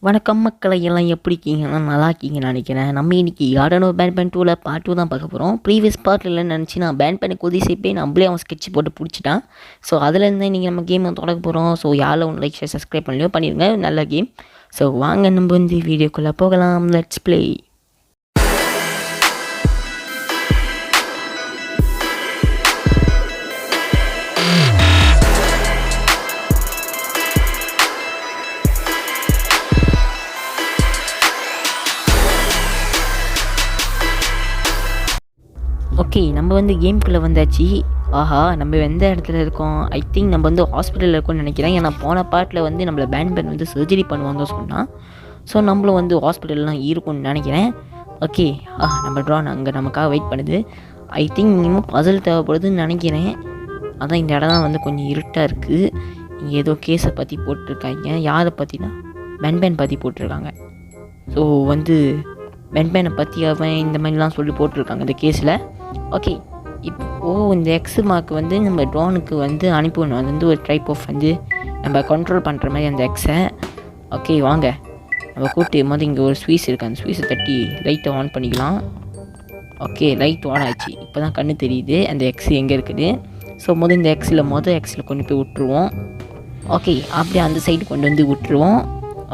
வணக்கம் மக்களை எல்லாம் எப்படி இருக்கீங்க? நல்லா இருக்கீங்கன்னு நினைக்கிறேன். நம்ம இன்றைக்கி யாரனோ பேன் பண்ண 2ல் பார்ட் 2 தான் பார்க்க போகிறோம். ப்ரீவியஸ் பார்ட்டில் இல்லைன்னு நினச்சி நான் பேன் பண்ண கொதிசைப்பே நம்மளே அவன் ஸ்கெட்ச் போட்டு பிடிச்சிட்டான். ஸோ அதுலேருந்து இன்றைக்கி நம்ம கேம் தொடங்க போகிறோம். ஸோ யாரில் ஒன்று லைக் ஷேர் சப்ஸ்கிரைப் பண்ணலையோ பண்ணிடுங்க. நல்ல கேம். ஸோ வாங்க நம்ம வந்து வீடியோக்குள்ளே போகலாம். Let's play. ஓகே, நம்ம வந்து கேம்குள்ளே வந்தாச்சு. ஆஹா, நம்ம எந்த இடத்துல இருக்கோம்? ஐ திங்க் நம்ம வந்து ஹாஸ்பிட்டலில் இருக்கோம்னு நினைக்கிறேன். ஏன்னா போன பார்ட்டில் வந்து நம்மளை பேன் பண்ணி வந்து சர்ஜரி பண்ணுவாங்க சொன்னால். ஸோ நம்மளும் வந்து ஹாஸ்பிட்டல்லாம் இருக்கும்னு நினைக்கிறேன். ஓகே, நம்ம ட்ரான் அங்கே நமக்காக வெயிட் பண்ணுது. ஐ திங்க் இன்னும் பசில் தேவைப்படுதுன்னு நினைக்கிறேன். அதான் இந்த இடம் வந்து கொஞ்சம் இருட்டாக இருக்குது. இங்கே ஏதோ கேஸை பற்றி போட்டிருக்காங்க. யாரை பற்றினா பென்பேன் பற்றி போட்டிருக்காங்க. ஸோ வந்து பென்பேனை பற்றி அவன் இந்த மாதிரிலாம் சொல்லி போட்டிருக்காங்க இந்த கேஸில். ஓகே, இப்போது இந்த எக்ஸ் மார்க் வந்து நம்ம ட்ரோனுக்கு வந்து அனுப்பிடணும். அது வந்து ஒரு டைப் ஆஃப் வந்து நம்ம கண்ட்ரோல் பண்ணுற மாதிரி அந்த எக்ஸை. ஓகே வாங்க, நம்ம கூட்டு போது இங்கே ஒரு ஸ்வீஸ் இருக்குது. அந்த ஸ்வீஸை தட்டி லைட்டை ஆன் பண்ணிக்கலாம். ஓகே, லைட் ஆன் ஆச்சு. இப்போ தான் கண்ணு தெரியுது அந்த எக்ஸ் எங்கே இருக்குது. ஸோ இந்த எக்ஸில் கொண்டு போய் விட்டுருவோம். ஓகே, அப்படியே அந்த சைடு கொண்டு வந்து விட்டுருவோம்.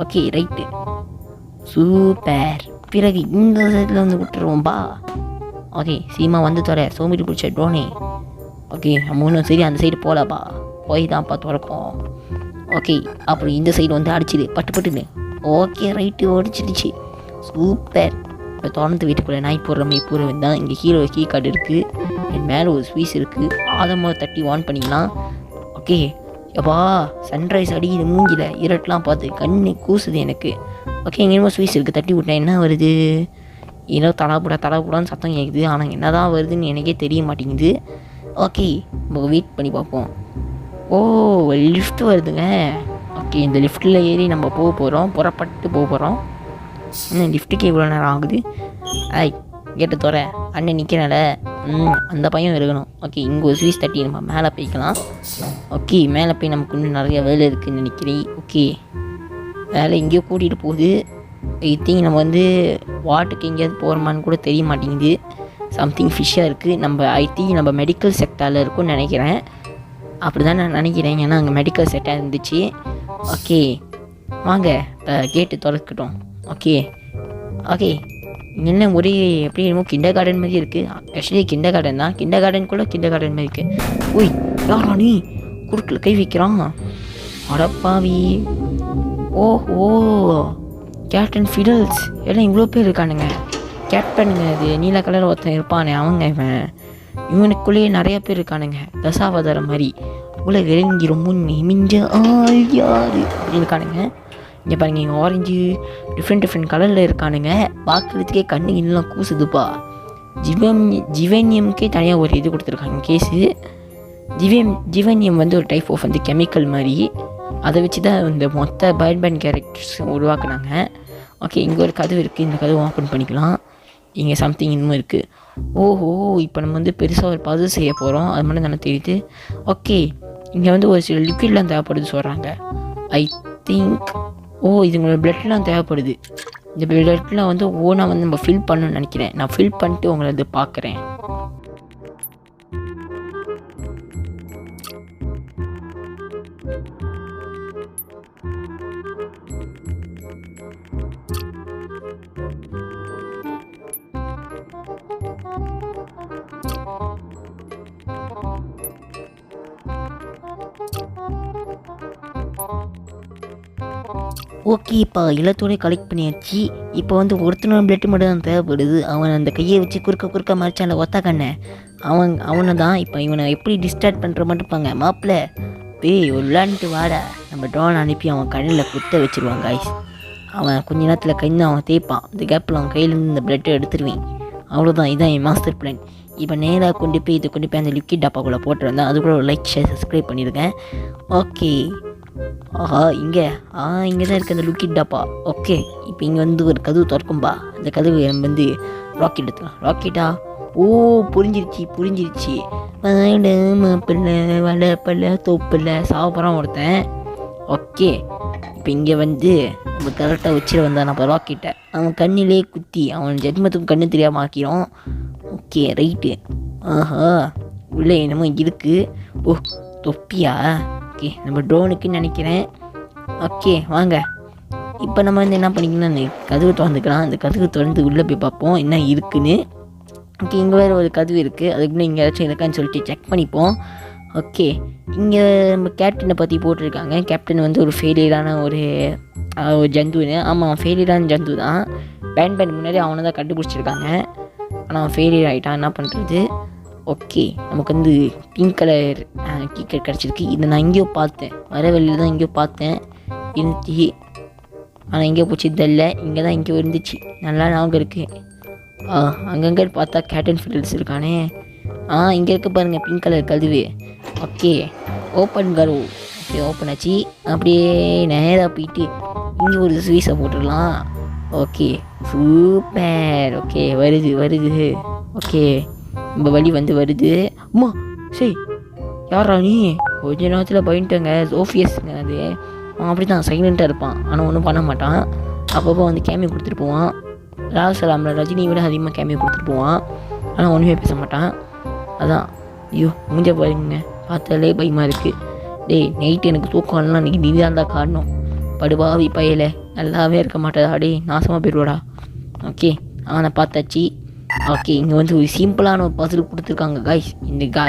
Okay right, super. பிறகு இந்த சைடில் வந்து விட்டுருவோம்பா. ஓகே, சீமா வந்து தர சோமிட்டு பிடிச்ச ட்ரோனே. ஓகே, நம்ம ஒன்றும் சரி அந்த சைடு போகலாப்பா, போய் தான்ப்பா திறக்கும். ஓகே, அப்புறம் இந்த சைடு வந்து அடிச்சிடு பட்டுன்னு. ஓகே ரைட்டு, ஓடிச்சிடுச்சு. சூப்பர். இப்போ திறந்து வீட்டுக்குள்ளே நாய் போடுற மாதிரி பூரா தான். இங்கே ஹீரோ கீ கார்டு இருக்குது. என் மேலே ஒரு ஸ்வீஸ் இருக்குது. ஆதமாக தட்டி ஆன் பண்ணிக்கலாம். ஓகே, எப்பா சன்ரைஸ் அடிக்குது மூஞ்சில். இரட்டெலாம் பார்த்து கண்ணு கூசுது எனக்கு. ஓகே, எங்கேயுமோ ஸ்வீஸ் இருக்குது. தட்டி விட்டேன். என்ன வருது? ஏதோ தடாப்புடான்னு சத்தம் கேட்குது. ஆனால் என்ன தான் வருதுன்னு எனக்கே தெரிய மாட்டேங்குது. ஓகே, நம்ம வெயிட் பண்ணி பார்ப்போம். ஓ, லிஃப்ட் வருதுங்க. ஓகே, இந்த லிஃப்ட்டில் ஏறி நம்ம புறப்பட்டு போக போகிறோம். இன்னும் லிஃப்ட்டுக்கு இவ்வளோ நேரம் ஆகுது. கேட்டு தோற அண்ணன் நிற்கிறனால அந்த பையன் இருக்கணும். ஓகே, இங்கே ஒரு ஸ்வீஸ் தட்டி நம்ம மேலே போய்க்கலாம். ஓகே, மேலே போய் நமக்கு இன்னும் நிறைய வேலை இருக்குதுன்னு நினைக்கிறேன். ஓகே, வேலை எங்கேயோ கூட்டிகிட்டு போகுது. ஐ திங்க் நம்ம வந்து வாட்டுக்கு எங்கேயாவது போகிறோமான்னு கூட தெரிய மாட்டேங்குது. சம்திங் ஃபிஷ்ஷாக இருக்குது. ஐ திங்க் நம்ம மெடிக்கல் செக்டாரில் இருக்கும்னு நினைக்கிறேன். அப்படி தான் நான் நினைக்கிறேன். ஏன்னா அங்கே மெடிக்கல் செக்டார் இருந்துச்சு. ஓகே வாங்க, கேட்டு திறக்கட்டும். ஓகே ஓகே, என்ன ஒரே எப்படி என்னமோ கிண்டர் கார்டன் மாதிரி இருக்குது. ஆக்சுவலி கிண்டர் கார்டன் தான். கிண்டர் கார்டன் மாதிரி இருக்குது. ஓய், யாரா நீ குறுக்கில் கை வைக்கிறான்? அடப்பாவி. ஓஹோ, கேப்டன் ஃபிடல்ஸ் எல்லாம் இவ்வளோ பேர் இருக்கானுங்க. கேப்டனுங்க, அது நீல கலர் ஒருத்தன் இருப்பானே அவங்க. இவனுக்குள்ளேயே நிறைய பேர் இருக்கானுங்க. தசாவதாரம் மாதிரி உலக இறங்கிரும் முன் மிஞ்ச யாரு அப்படி இருக்கானுங்க. இங்கே பாருங்க, இங்கே ஆரஞ்சு டிஃப்ரெண்ட் கலரில் இருக்கானுங்க. பார்க்குறதுக்கே கண்ணு இன்னும் கூசுதுப்பா. ஜிவேனியம்க்கே தனியாக ஒரு இது கொடுத்துருக்காங்க கேஸு. ஜிவேனியம் வந்து ஒரு டைப் ஆஃப் வந்து கெமிக்கல் மாதிரி. அதை வச்சு தான் இந்த மொத்த பேட்மேன் கேரக்டர்ஸ் உருவாக்குனாங்க. ஓகே, இங்கே ஒரு கதவு இருக்குது. இந்த கதவு ஓப்பன் பண்ணிக்கலாம். இங்கே சம்திங் இன்னும் இருக்குது. ஓஹோ, இப்போ நம்ம வந்து பெருசாக ஒரு பசில் செய்ய போகிறோம். அது மட்டும் தானே தெரியுது. ஓகே, இங்கே வந்து ஒரு சில லிக்விட்லாம் தேவைப்படுது சொல்கிறாங்க. ஐ திங்க் இதுங்களோட பிளட்லாம் தேவைப்படுது. இந்த பிளட்லாம் வந்து ஓனாக வந்து நம்ம ஃபில் பண்ணணும்னு நினைக்கிறேன். நான் ஃபில் பண்ணிட்டு உங்களை வந்து பார்க்குறேன். ஓகே, இப்போ எல்லாத்தோடய கலெக்ட் பண்ணியாச்சு. இப்போ வந்து ஒருத்தனோட பிளட்டு மட்டும் தான் தேவைப்படுது. அவன் அந்த கையை வச்சு குறுக்க மறைச்சான் ஒத்தா கண்ணை. அவனை தான் இப்போ இவனை எப்படி டிஸ்டார்ட் பண்ணுற மட்டும் பாங்க. மாப்பிள்ள ஒரு விளாண்டுட்டு வாடா. நம்ம ட்ரோன் அனுப்பி அவன் கண்ணில் குத்த வச்சுருவான் காய்ஸ். அவன் கொஞ்ச நேரத்தில் கைந்து அவன் தேய்ப்பான். இந்த கேப்பில் அவன் கையிலேருந்து இந்த பிளட்டை எடுத்துருவேன். அவ்வளோதான், இதுதான் என் மாஸ்டர் பிளான். இப்போ நேராக கொண்டு போய் அந்த லிக்விட் டப்பாக்குள்ளே போட்டுருந்தேன். அது கூட ஒரு லைக் ஷேர் சப்ஸ்கிரைப் பண்ணியிருக்கேன். ஓகே, இங்கே தான் இருக்குது அந்த லிக்விட் டப்பா. ஓகே, இப்போ இங்கே வந்து ஒரு கதவு திறக்கும்பா. அந்த கதவு வந்து ராக்கெட் எடுத்துக்கலாம். ராக்கெட்டா? ஓ, புரிஞ்சிருச்சு. மாப்பிள்ளை வடப்பல்ல தோப்பில்ல சாப்பிட்றான் ஒருத்தன். ஓகே, இப்போ இங்கே வந்து நம்ம கரெக்டாக வச்சிட வந்தான் நம்ம ராக்கெட்டை அவன் கண்ணிலே குத்தி அவன் ஜென்மத்துக்கு கண்ணு தெரியாமல் ஆக்கிரும். Okay right. ஆஹா உள்ளே என்னமோ இருக்குது. ஓ தொப்பியா? ஓகே நம்ம ட்ரோனுக்குன்னு நினைக்கிறேன். ஓகே வாங்க இப்போ நம்ம வந்து என்ன பண்ணிக்கணும், அந்த கதவு திறந்துக்கலாம். அந்த கதவு திறந்து உள்ளே போய் பார்ப்போம் என்ன இருக்குன்னு. ஓகே இங்கே வேறு ஒரு கதவு இருக்குது, அதுக்குள்ளே இங்கே ஏதாச்சும் இருக்கான்னு சொல்லிட்டு செக் பண்ணிப்போம். ஓகே இங்கே நம்ம கேப்டனை பற்றி போட்டிருக்காங்க. கேப்டன் வந்து ஒரு ஃபெயிலியரான ஒரு ஜந்துன்னு. ஆமாம் ஃபெயிலியரான ஜந்து தான். பேன் முன்னாடி அவனை தான் கண்டுபிடிச்சிருக்காங்க. ஆனால் அவன் ஃபெயிலியர் ஆகிட்டான், என்ன பண்ணுறது. ஓகே நமக்கு வந்து பிங்க் கலர் கீக்கெட் கிடச்சிருக்கு. இதை நான் எங்கேயோ பார்த்தேன், வர வெளியில் தான் எங்கேயோ பார்த்தேன் இருந்துச்சு. ஆனால் எங்கேயோ போச்சு தெரியல, இங்கே தான் எங்கேயோ இருந்துச்சு, நல்லா ஞாபகம் இருக்குது. அங்கங்கே பார்த்தா கேட்டன் ஃபில்ஸ் இருக்கானே. இங்கே இருக்க பாருங்கள் பிங்க் கலர் கதவு. ஓகே ஓப்பன் கரு. ஓகே ஓப்பன் ஆச்சு. அப்படியே நேராக போயிட்டு இங்கே ஒரு ஸ்வீஸை போட்டுடலாம். Okay super. ஓகே வருது. ஓகே நம்ம வழி வந்து வருது. அம்மா சரி யாரா நீ? கொஞ்ச நேரத்தில் போயிட்டேங்க. சோஃபியஸ்ங்க அது. அவன் அப்படி தான் சைலண்ட்டாக இருப்பான், ஆனால் ஒன்றும் பண்ண மாட்டான். அப்பப்போ வந்து கேமியோ கொடுத்துட்டு போவான். ராசலாமில் ரஜினியை விட அதிகமாக கேமியோ கொடுத்துட்டு போவான், ஆனால் ஒன்றுமே பேச மாட்டான். அதான் ஐயோ மூஞ்ச பாருங்க, பார்த்தாலே பயமாக இருக்குது. டேய் நைட்டு எனக்கு தூக்கம் வரலாம், இன்றைக்கி நீ தான் காரணம். படுபாவி பையலை நல்லாவே இருக்க மாட்டேதா? டே நாசமாக போயிடுவாடா. ஓகே அவனை பார்த்தாச்சு. ஓகே இங்கே வந்து ஒரு சிம்பிளான ஒரு பசில் கொடுத்துருக்காங்க காய்ஸ்.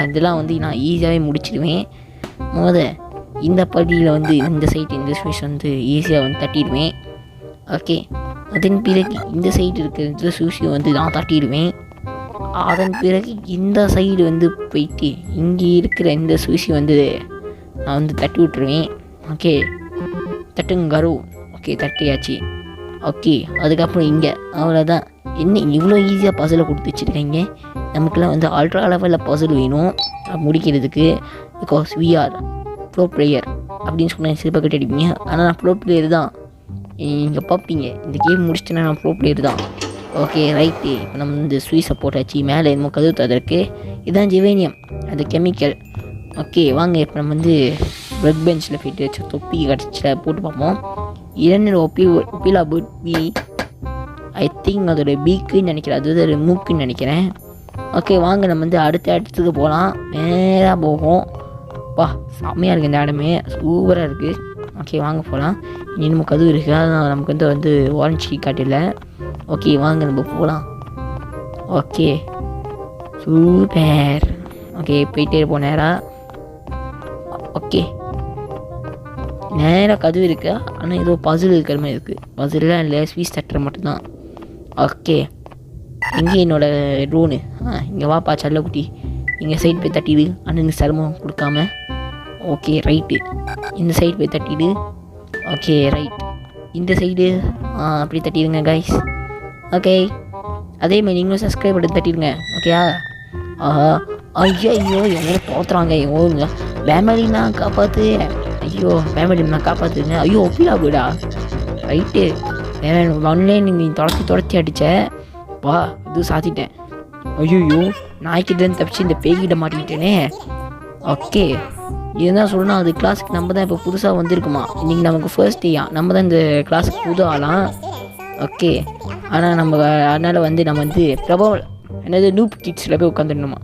இதெல்லாம் வந்து நான் ஈஸியாகவே முடிச்சிடுவேன். இந்த படியில் வந்து இந்த சைடு இந்த ஸ்விட்ச் வந்து ஈஸியாக வந்து தட்டிடுவேன். ஓகே அதன் பிறகு இந்த சைடு இருக்கிற இந்த ஸ்விட்சை வந்து நான் தட்டிடுவேன். அதன் பிறகு இந்த சைடு வந்து போயிட்டு இங்கே இருக்கிற இந்த ஸ்விட்சை வந்து நான் வந்து தட்டி விட்டுருவேன். ஓகே தட்டுங்கரு. ஓகே தட்டியாச்சு. ஓகே அதுக்கப்புறம் இங்கே அவ்வளோதான். என்ன இவ்வளோ ஈஸியாக பசிலை கொடுத்து வச்சுருக்கீங்க. நமக்குலாம் வந்து அல்ட்ரா லெவலில் பசில் வேணும் முடிக்கிறதுக்கு. பிகாஸ் விஆர் ப்ரோ பிளேயர் அப்படின்னு சொன்னால் சிறப்பாக கட்டி அடிப்பீங்க. ஆனால் நான் ப்ரோ பிளேயர் தான், நீங்கள் பார்ப்பீங்க. இந்த கேம் முடிச்சிட்டேன்னா நான் ப்ரோ பிளேயர் தான். Okay right. இப்போ நம்ம வந்து ஸ்வீஸை போட்டாச்சு. மேலே என்னமோ கதவு ததற்கு. இதுதான் ஜிவேனியம், அது கெமிக்கல். ஓகே வாங்க இப்போ நம்ம வந்து ஒர்க் பெஞ்சில் போய்ட்டு வச்சு தொப்பி கிடச்சில போட்டு பார்ப்போம். 2 Oppila put B. I think அதோட பீக்குன்னு நினைக்கிறேன், அது ஒரு மூக்குன்னு நினைக்கிறேன். ஓகே வாங்க நம்ம வந்து அடுத்த இடத்துக்கு போகலாம். நேராக போகும். வா செம்மையாக இருக்குது இந்த இடமே, சூப்பராக இருக்குது. ஓகே வாங்க போகலாம். இனி நம்ம கதவு இருக்குது, அதான் நமக்கு வந்து வாரண்டி காட்டில. ஓகே வாங்க நம்ம போகலாம். Okay super. ஓகே போயிட்டே இருப்போம் நேராக. ஓகே நேராக கதவு இருக்கு, ஆனால் ஏதோ பசில் இருக்கிற மாதிரி இருக்குது. பசிலாம் இல்லை, ஸ்வீஸ் தட்டுற மட்டும்தான். ஓகே எங்கே என்னோடய ட்ரோனு? இங்கே வாப்பா செல்லக்குட்டி, இங்கே சைடு போய் தட்டிடு, அண்ணனுக்கு சிரமம் கொடுக்காம. Okay right. இந்த சைடு போய் தட்டிடு. Okay right. இந்த சைடு அப்படி தட்டிடுங்க கைஸ். ஓகே அதேமாதிரி நீங்களும் சப்ஸ்கிரைப் பண்ணி தட்டிடுங்க. ஓகேயா? ஐயோ எவ்வளோ தோற்றுறாங்க. எவ்வளோங்க ஃபேமிலின்னா காப்பாற்று. ஐயோ ஃபேமிலின்னா காப்பாற்றுங்க. ஐயோ ஒப்பிலா போய்டா. ரைட்டு ஒன்லே நீ தொடச்சி அடித்த வா இது சாத்திட்டேன். ஐயோ நாய்க்கிட்டேருந்து தப்பிச்சு இந்த பேய்கிட்ட மாட்டிக்கிட்டேனே. ஓகே இதுதான் சொல்லணும். அது கிளாஸுக்கு நம்ம தான் இப்போ புதுசாக வந்திருக்குமா. இன்றைக்கி நமக்கு ஃபர்ஸ்ட் டேயா, நம்ம தான் இந்த கிளாஸுக்கு புது ஆளாம். ஓகே ஆனால் நம்ம அதனால் வந்து நம்ம வந்து என்னது நூப் கிட்ஸில் போய் உட்காந்துடணுமா.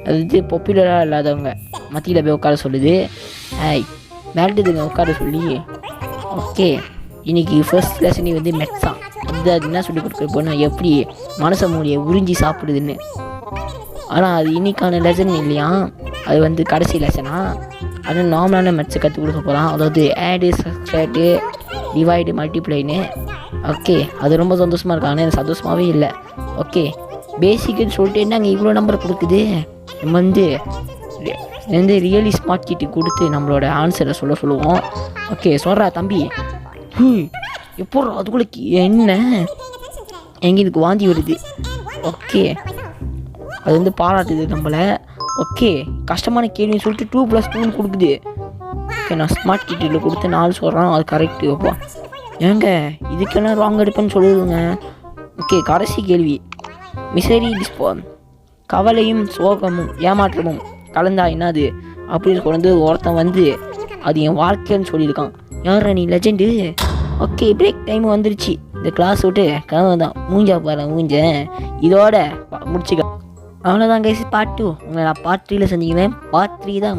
அது வந்து பாப்புலராக இல்லாதவங்க மத்தியில் போய் உட்கார சொல்லுது. மேல்டுதுங்க உட்கார சொல்லி. ஓகே இன்றைக்கி ஃபர்ஸ்ட் லெசனே வந்து மெட்ஸா. அது என்ன சொல்லி கொடுக்குற போனால் எப்படி மனச மூலியை உறிஞ்சி சாப்பிடுதுன்னு. ஆனால் அது இன்றைக்கான லெசன் இல்லையா, அது வந்து கடைசி லெசனா. அது நார்மலான மெட்ஸை கற்றுக் கொடுக்க போகலாம். அதாவது ஆடு சப்ஸ்ட்ராக்டு டிவைடு மல்டிப்ளைன்னு. ஓகே அது ரொம்ப சந்தோஷமாக இருக்கு, ஆனால் எனக்கு சந்தோஷமாகவே இல்லை. ஓகே பேசிக்குன்னு சொல்லிட்டு என்னங்க இவ்வளோ நம்பர் கொடுக்குது. நம்ம வந்து ரியலி ஸ்மார்ட் கிட்டு கொடுத்து நம்மளோட ஆன்சரை சொல்லுவோம். ஓகே சொல்கிறா தம்பி. எப்போ அதுக்குள்ளே என்ன எங்கே இதுக்கு வாந்தி வருது. ஓகே அது வந்து பாராட்டுது நம்மளை. ஓகே கஷ்டமான கேள்வின்னு சொல்லிட்டு 2+2 கொடுக்குது. ஓகே நான் ஸ்மார்ட் கிட்டில் கொடுத்து 4 சொல்கிறேன், அது கரெக்டு. அப்பா ஏங்க இதுக்கெல்லாம் ராங் எடுப்பேன்னு சொல்லுதுங்க. ஓகே கடைசி கேள்வி. மிசரி டிஸ்பான், கவலையும் சோகமும் ஏமாற்றமும் கலந்தா என்னது அப்படின்னு வந்து ஒருத்தன் வந்து அது என் வாழ்க்கைன்னு சொல்லியிருக்கான். யாரா நீ லெஜெண்டு? ஓகே பிரேக் டைம் வந்துருச்சு. இந்த கிளாஸ் விட்டு கனவு தான் மூஞ்சா பாரு மூஞ்ச. இதோட முடிச்சுக்க. அவ்வளோதான் கைஸ் பார்ட் 2. உங்களை நான் பார்ட் 3ல சந்திக்கிறேன். பார்ட் 3 தான்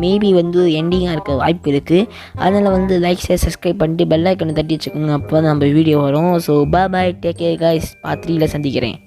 மேபி வந்து எண்டிங்காக இருக்க வாய்ப்பு இருக்குது. அதனால் வந்து லைக் ஷேர் சப்ஸ்கிரைப் பண்ணிட்டு பெல் ஐக்கனை தட்டி வச்சுக்கோங்க. அப்போ தான் நம்ம வீடியோ வரும். So bye take care guys. Part 3ல சந்திக்கிறேன்.